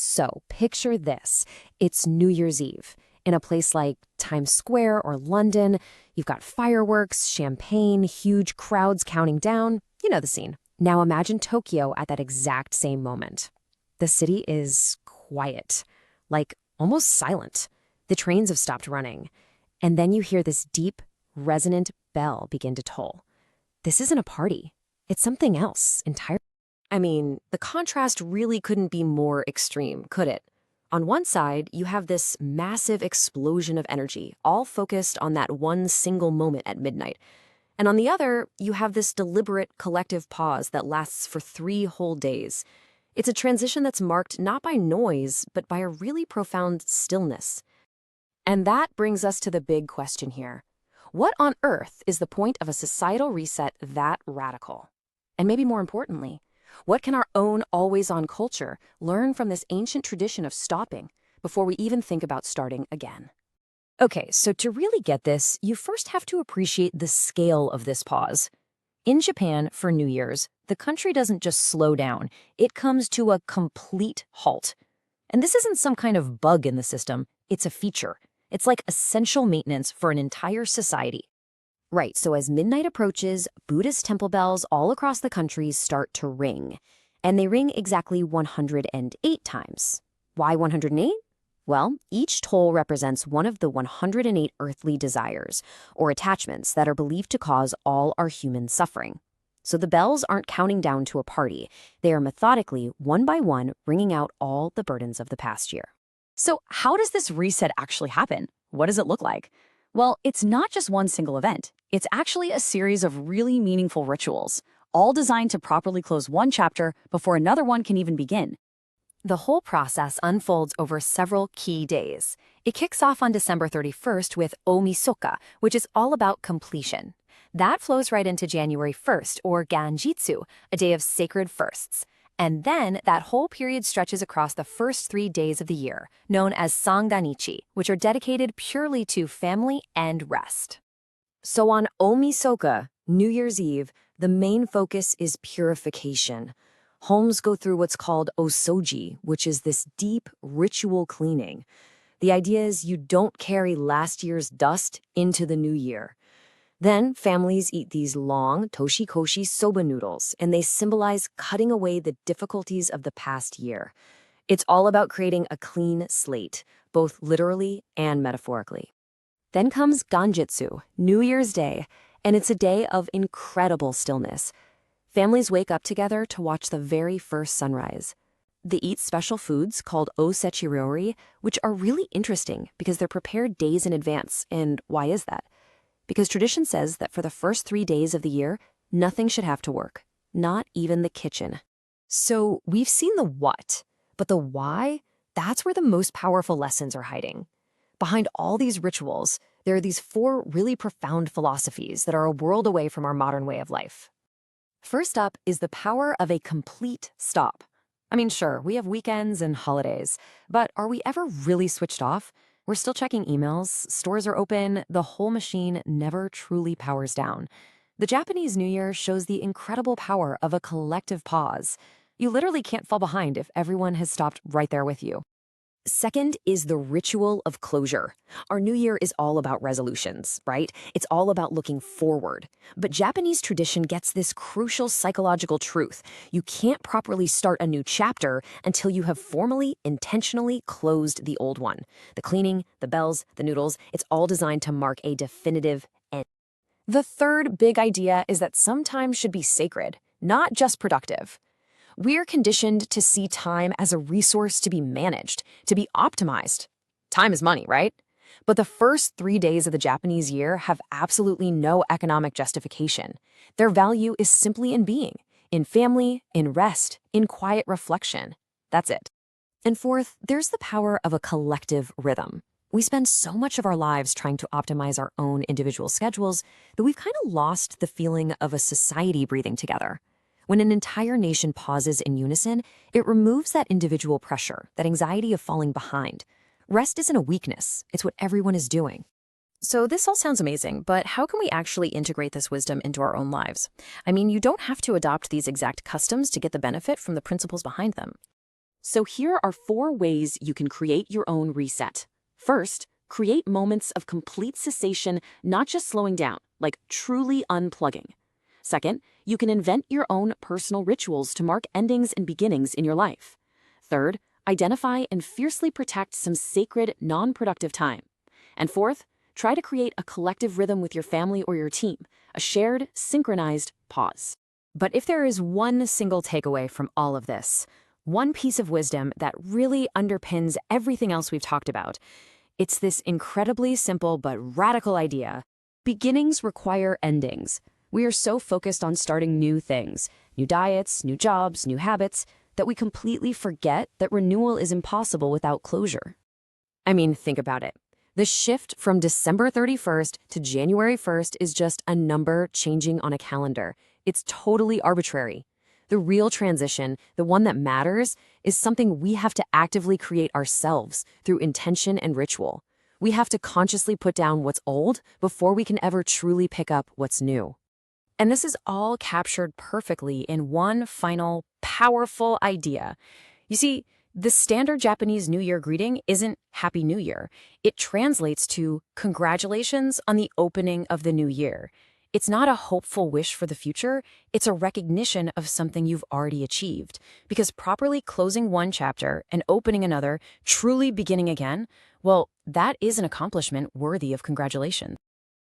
So picture this. It's New Year's Eve. In a place like Times Square or London, you've got fireworks, champagne, huge crowds counting down. You know the scene. Now imagine Tokyo at that exact same moment. The city is quiet, like almost silent. The trains have stopped running. And then you hear this deep, resonant bell begin to toll. This isn't a party. It's something else entirely. I mean, the contrast really couldn't be more extreme, could it? On one side, you have this massive explosion of energy, all focused on that one single moment at midnight. And on the other, you have this deliberate collective pause that lasts for 3 whole days. It's a transition that's marked not by noise, but by a really profound stillness. And that brings us to the big question here. What on earth is the point of a societal reset that radical? And maybe more importantly, what can our own always-on culture learn from this ancient tradition of stopping before we even think about starting again? Okay, so to really get this, you first have to appreciate the scale of this pause. In Japan, for New Year's, the country doesn't just slow down, it comes to a complete halt. And this isn't some kind of bug in the system, it's a feature. It's like essential maintenance for an entire society. Right, so as midnight approaches, Buddhist temple bells all across the country start to ring. And they ring exactly 108 times. Why 108? Well, each toll represents one of the 108 earthly desires, or attachments that are believed to cause all our human suffering. So the bells aren't counting down to a party. They are methodically, one by one, ringing out all the burdens of the past year. So how does this reset actually happen? What does it look like? Well, it's not just one single event. It's actually a series of really meaningful rituals, all designed to properly close one chapter before another one can even begin. The whole process unfolds over several key days. It kicks off on December 31st with Omisoka, which is all about completion. That flows right into January 1st, or Ganjitsu, a day of sacred firsts. And then that whole period stretches across the first 3 days of the year, known as Sangdanichi, which are dedicated purely to family and rest. So on Omisoka, New Year's Eve, the main focus is purification. Homes go through what's called osoji, which is this deep ritual cleaning. The idea is you don't carry last year's dust into the new year. Then families eat these long toshikoshi soba noodles, and they symbolize cutting away the difficulties of the past year. It's all about creating a clean slate, both literally and metaphorically. Then comes Ganjitsu, New Year's Day, and it's a day of incredible stillness. Families wake up together to watch the very first sunrise. They eat special foods called osechirori, which are really interesting because they're prepared days in advance. And why is that? Because tradition says that for the first 3 days of the year, nothing should have to work, not even the kitchen. So we've seen the what, but the why, that's where the most powerful lessons are hiding. Behind all these rituals, there are these 4 really profound philosophies that are a world away from our modern way of life. First up is the power of a complete stop. I mean, sure, we have weekends and holidays, but are we ever really switched off? We're still checking emails, stores are open, the whole machine never truly powers down. The Japanese New Year shows the incredible power of a collective pause. You literally can't fall behind if everyone has stopped right there with you. Second is the ritual of closure. Our New Year is all about resolutions, right? It's all about looking forward. But Japanese tradition gets this crucial psychological truth. You can't properly start a new chapter until you have formally, intentionally closed the old one. The cleaning, the bells, the noodles, it's all designed to mark a definitive end. The third big idea is that some time should be sacred, not just productive. We're conditioned to see time as a resource to be managed, to be optimized. Time is money, right? But the first 3 days of the Japanese year have absolutely no economic justification. Their value is simply in being, in family, in rest, in quiet reflection. That's it. And fourth, there's the power of a collective rhythm. We spend so much of our lives trying to optimize our own individual schedules that we've kind of lost the feeling of a society breathing together. When an entire nation pauses in unison, it removes that individual pressure, that anxiety of falling behind. Rest isn't a weakness, it's what everyone is doing. So this all sounds amazing, but how can we actually integrate this wisdom into our own lives? I mean, you don't have to adopt these exact customs to get the benefit from the principles behind them. So here are 4 ways you can create your own reset. First, create moments of complete cessation, not just slowing down, like truly unplugging. Second, you can invent your own personal rituals to mark endings and beginnings in your life. Third, identify and fiercely protect some sacred, non-productive time. And fourth, try to create a collective rhythm with your family or your team, a shared, synchronized pause. But if there is one single takeaway from all of this, one piece of wisdom that really underpins everything else we've talked about, it's this incredibly simple but radical idea. Beginnings require endings. We are so focused on starting new things, new diets, new jobs, new habits, that we completely forget that renewal is impossible without closure. I mean, think about it. The shift from December 31st to January 1st is just a number changing on a calendar. It's totally arbitrary. The real transition, the one that matters, is something we have to actively create ourselves through intention and ritual. We have to consciously put down what's old before we can ever truly pick up what's new. And this is all captured perfectly in one final, powerful idea. You see, the standard Japanese New Year greeting isn't Happy New Year. It translates to congratulations on the opening of the new year. It's not a hopeful wish for the future, it's a recognition of something you've already achieved. Because properly closing one chapter and opening another, truly beginning again, well, that is an accomplishment worthy of congratulations.